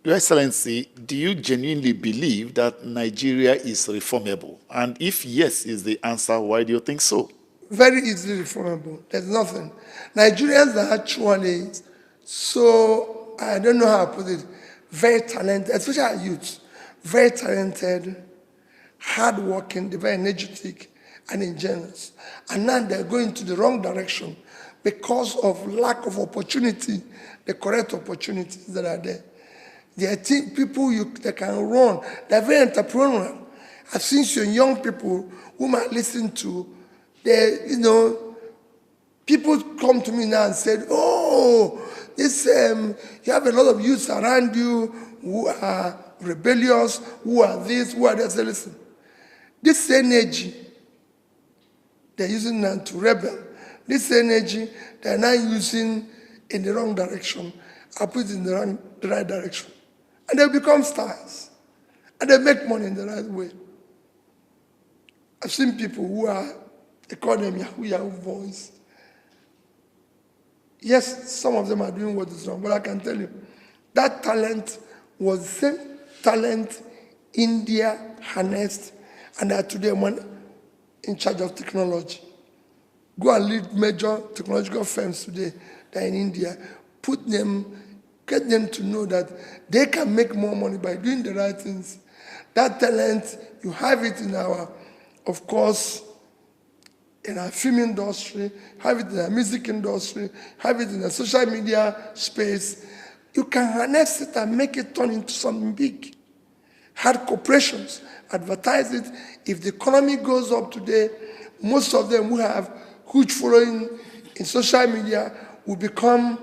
Your Excellency, do you genuinely believe that Nigeria is reformable? And if yes is the answer, why do you think so? Very easily reformable. There's nothing. Nigerians are actually so, I don't know how to put it, very talented, especially our youth, very talented, hardworking, they're very energetic and ingenious. And now they're going to the wrong direction because of lack of opportunity, the correct opportunities that are there. There are people that can run. They're very entrepreneurial. I've seen some young people whom I listen to. People come to me now and said, "Oh, you have a lot of youths around you who are rebellious, who are this, who are that." I said, listen, this energy they're using now to rebel, this energy they're now using in the wrong direction, I put it in the right direction. And they become stars. And they make money in the right way. I've seen people who are, they call them Yahoo boys. Yes, some of them are doing what is wrong, but I can tell you, that talent was the same talent India harnessed, and are today one in charge of technology. Go and lead major technological firms today that are in India. Get them to know that they can make more money by doing the right things. That talent, you have it in our, of course, in our film industry, have it in our music industry, have it in the social media space. You can harness it and make it turn into something big. Had corporations advertise it. If the economy goes up today, most of them who have huge following in social media will become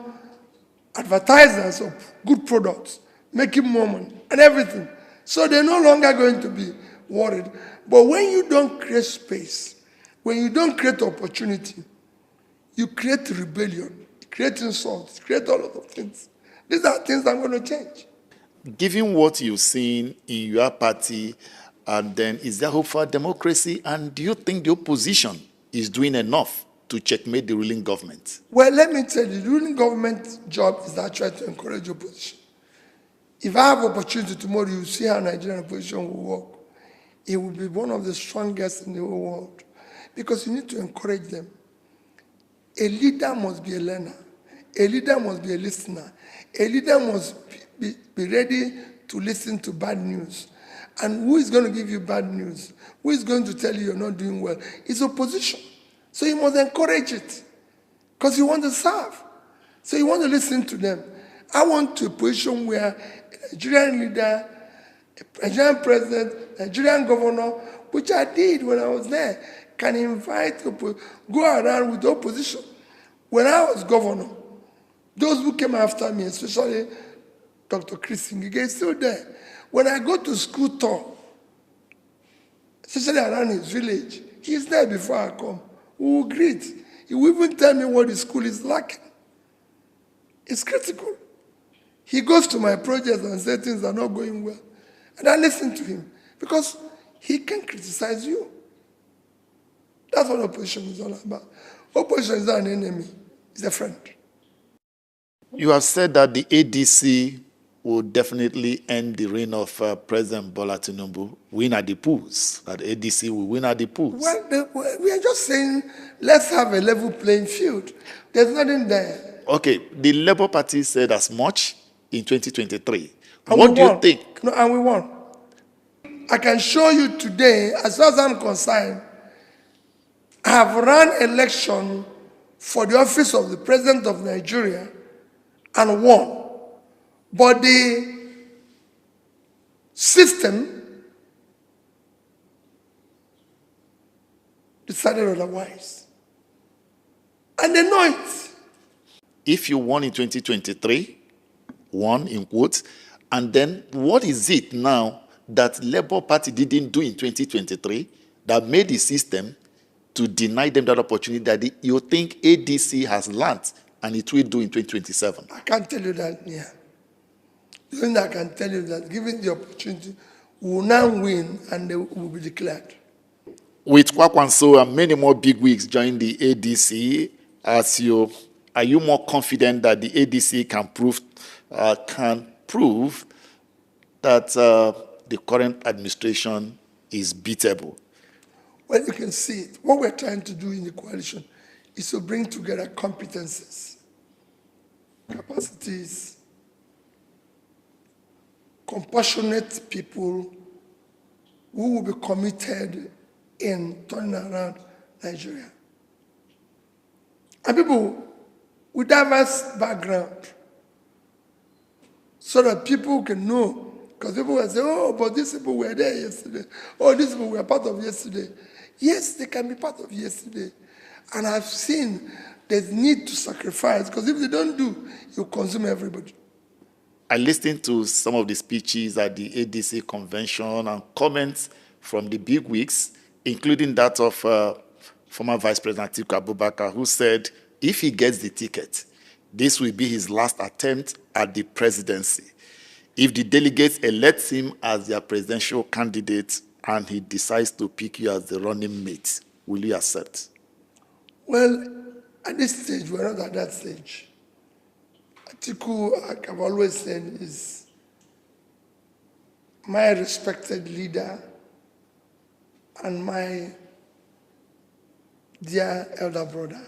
advertisers of good products, making more money and everything. So they're no longer going to be worried. But when you don't create space, when you don't create opportunity, you create rebellion, you create insults, you create all of those things. These are things that are going to change. Given what you've seen in your party, and then is there hope for democracy? And do you think the opposition is doing enough to checkmate the ruling government? Well, let me tell you, the ruling government's job is actually to encourage opposition. If I have opportunity tomorrow, you see how Nigerian opposition will work. It will be one of the strongest in the whole world. Because you need to encourage them. A leader must be a learner. A leader must be a listener. A leader must be ready to listen to bad news. And who is going to give you bad news? Who is going to tell you you're not doing well? It's opposition. So you must encourage it. Because you want to serve. So you want to listen to them. I want to a position where a Nigerian leader, a Nigerian president, a Nigerian governor, which I did when I was there, can invite, go around with the opposition. When I was governor, those who came after me, especially Dr. Chris Ngige, is still there. When I go to school tour, especially around his village, he's there before I come. We will greet. He will even tell me what the school is lacking. It's critical. He goes to my projects and says things are not going well. And I listen to him because he can criticize you. That's what opposition is all about. Opposition is not an enemy, it's a friend. You have said that the ADC will definitely end the reign of President Bola Tinubu, win at the polls, that ADC will win at the polls. Well, we are just saying, let's have a level playing field. There's nothing there. Okay, the Labour Party said as much in 2023. And what do you think? No, and we won. I can show you today, as far as I'm concerned, I have run election for the office of the President of Nigeria and won. But the system decided otherwise. And they know it. If you won in 2023, won in quotes, and then what is it now that Labour Party didn't do in 2023 that made the system to deny them that opportunity that you think ADC has learned and it will do in 2027? I can't tell you that, yeah. The only thing I can tell you that given the opportunity, we will now win and they will be declared. With Kwakwanso and many more big wigs join the ADC, are you more confident that the ADC can prove that the current administration is beatable? Well, you can see it. What we're trying to do in the coalition is to bring together competences, capacities, compassionate people who will be committed in turning around Nigeria. And people with diverse background, so that people can know. Because people will say, oh, but these people were there yesterday. Oh, these people were part of yesterday. Yes, they can be part of yesterday. And I've seen there's need to sacrifice, because if they don't do, you consume everybody. I listened to some of the speeches at the ADC convention and comments from the bigwigs, including that of former Vice President Atiku Abubakar, who said if he gets the ticket, this will be his last attempt at the presidency. If the delegates elect him as their presidential candidate and he decides to pick you as the running mate, will you accept? Well, at this stage, we're not at that stage. Atiku, like I've always said, is my respected leader and my dear elder brother.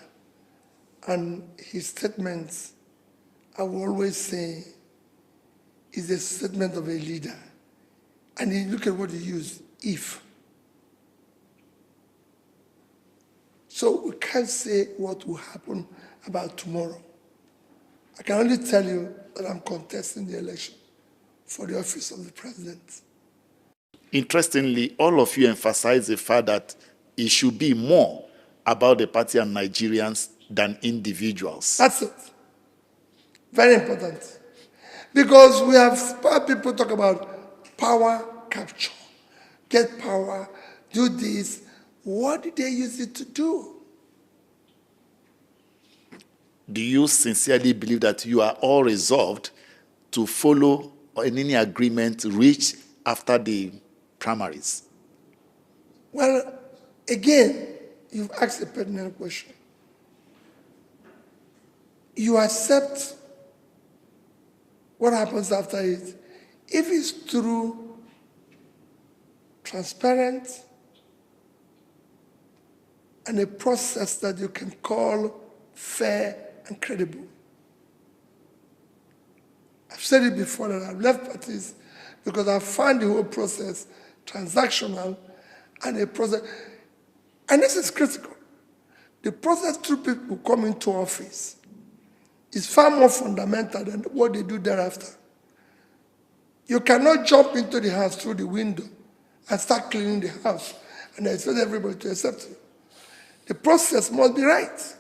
And his statements, I will always say, is a statement of a leader. And you look at what he used, if. So we can't say what will happen about tomorrow. I can only tell you that I'm contesting the election for the office of the president. Interestingly, all of you emphasize the fact that it should be more about the party and Nigerians than individuals. That's it. Very important. Because we have heard people talk about power capture, get power, do this. What did they use it to do? Do you sincerely believe that you are all resolved to follow any agreement reached after the primaries? Well, again, you've asked a pertinent question. You accept what happens after it. If it's true, transparent, and a process that you can call fair and credible. I've said it before that I've left parties because I found the whole process transactional and a process, and this is critical. The process through people come into office is far more fundamental than what they do thereafter. You cannot jump into the house through the window and start cleaning the house and expect everybody to accept you. The process must be right.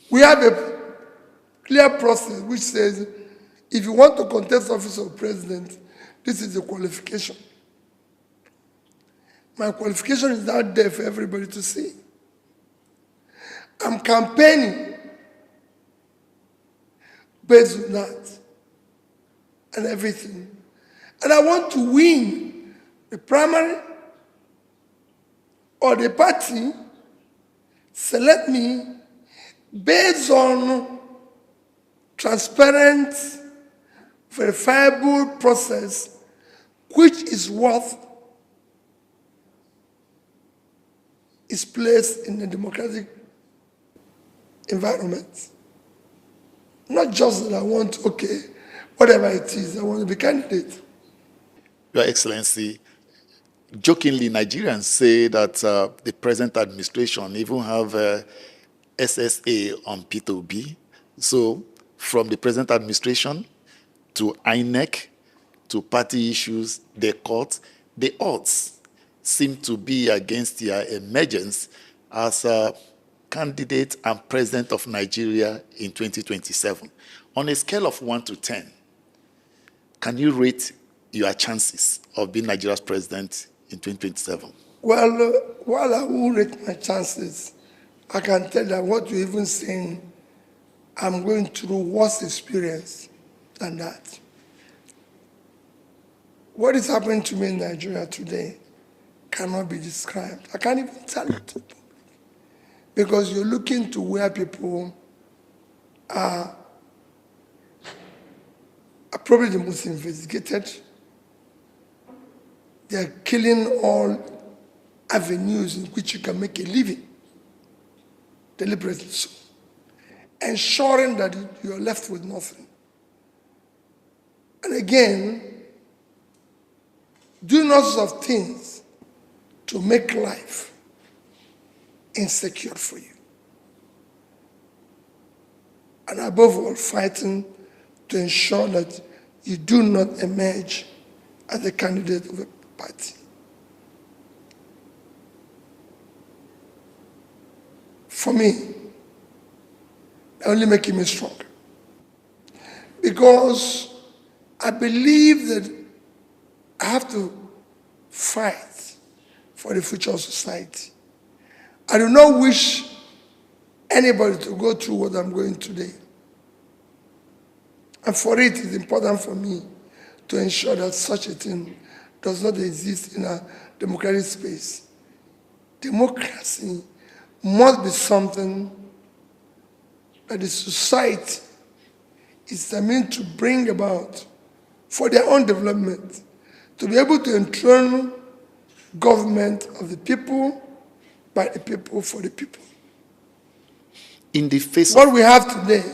We have a clear process which says if you want to contest office of president, this is the qualification. My qualification is out there for everybody to see. I'm campaigning based on that and everything. And I want to win the primary or the party select me based on transparent, verifiable process, which is worth its place in a democratic environment. Not just that I want, okay, whatever it is, I want to be candidate. Your Excellency, jokingly, Nigerians say that the present administration even have SSA on P2B. So from the present administration to INEC to party issues, the court, the odds seem to be against their emergence as a candidate and president of Nigeria in 2027. On a scale of 1 to 10, can you rate your chances of being Nigeria's president in 2027? Well, while I will rate my chances, I can tell that what you're even saying, I'm going through worse experience than that. What is happening to me in Nigeria today cannot be described. I can't even tell it to the public. Because you're looking to where people are probably the most investigated. They are killing all avenues in which you can make a living, deliberately so, ensuring that you are left with nothing. And again, doing lots of things to make life insecure for you. And above all, fighting to ensure that you do not emerge as a candidate of a party. For me, they're only making me stronger. Because I believe that I have to fight for the future of society. I do not wish anybody to go through what I'm going today. And for it, it's important for me to ensure that such a thing does not exist in a democratic space. Democracy must be something that the society is determined to bring about for their own development, to be able to enthrone government of the people, by the people, for the people. In the face What we have today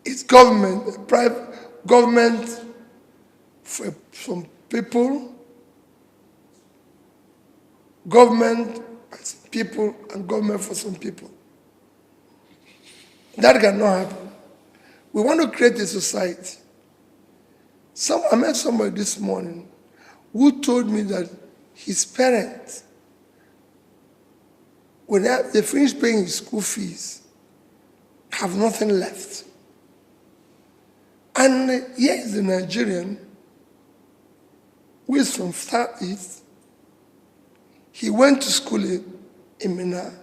is government, private government for some people, government by some people, and government for some people. That cannot happen. We want to create a society. I met somebody this morning who told me that his parents, when they finish paying his school fees, have nothing left. And here is a Nigerian who is from Southeast. He went to school in Minna,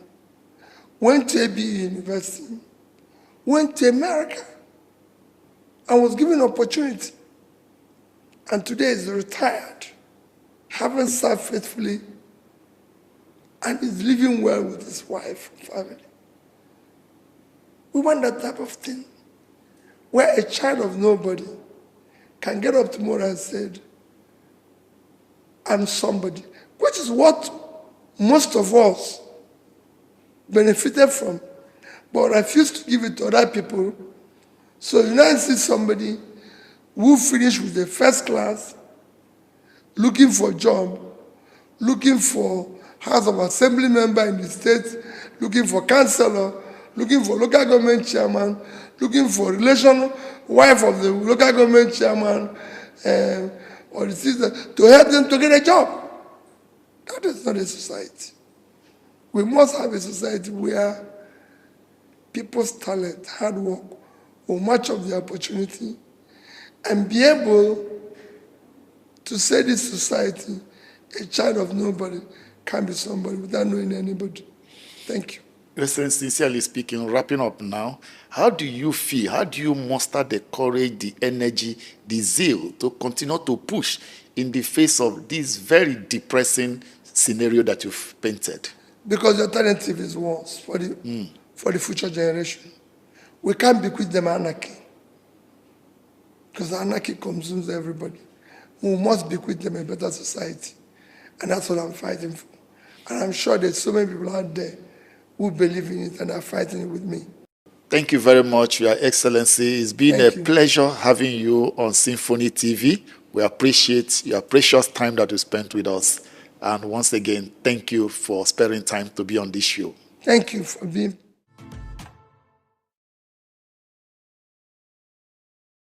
went to ABU University, went to America, and was given opportunity. And today is retired, having served faithfully, and is living well with his wife and family. We want that type of thing, where a child of nobody can get up tomorrow and say, I'm somebody, which is what most of us benefited from, but refused to give it to other people. So you now see somebody who finished with the first class, looking for a job, looking for House of Assembly member in the state, looking for councillor, looking for local government chairman, looking for wife of the local government chairman, or the sister, to help them to get a job. That is not a society. We must have a society where people's talent, hard work, will match up the opportunity and be able to say this society, a child of nobody can be somebody without knowing anybody. Thank you. Listen, sincerely speaking, wrapping up now, how do you feel? How do you muster the courage, the energy, the zeal to continue to push in the face of this very depressing scenario that you've painted? Because the alternative is worse for the future generation. We can't bequeath them anarchy, because anarchy consumes everybody. We must bequeath them a better society. And that's what I'm fighting for. And I'm sure there's so many people out there who believe in it and are fighting it with me. Thank you very much, Your Excellency. It's been a pleasure having you on Symphony TV. We appreciate your precious time that you spent with us. And once again, thank you for sparing time to be on this show. Thank you for being